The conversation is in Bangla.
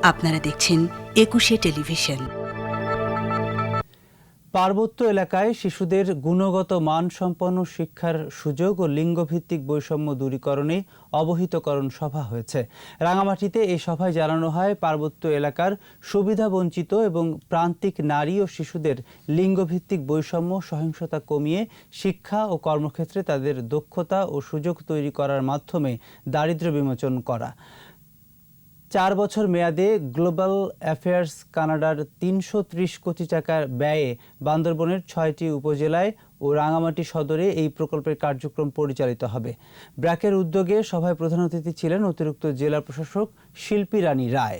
আপনারা দেখছেন ২১শে টেলিভিশন। পার্বত্য এলাকায় শিশুদের গুণগত মানসম্পন্ন শিক্ষার সুযোগ ও লিঙ্গভিত্তিক বৈষম্য দূরীকরণে অবহিতকরণ সভা হয়েছে। রাঙামাটিতে এই সভায় জানানো হয়, পার্বত্য এলাকার সুবিধাবঞ্চিত এবং প্রান্তিক নারী ও শিশুদের লিঙ্গভিত্তিক বৈষম্য সহিংসতা কমিয়ে শিক্ষা ও কর্মক্ষেত্রে তাদের দক্ষতা ও সুযোগ তৈরি করার মাধ্যমে দারিদ্র্য বিমোচন করা। ৪ বছর মেয়াদে গ্লোবাল অ্যাফেয়ার্স কানাডার ৩৩০ কোটি টাকার ব্যয়ে বান্দরবনের ৬টি উপজেলায় ও রাঙামাটি সদরে এই প্রকল্পের কার্যক্রম পরিচালিত হবে। ব্র্যাকের উদ্যোগে সভায় প্রধান অতিথি ছিলেন অতিরিক্ত জেলা প্রশাসক শিল্পী রানী রায়।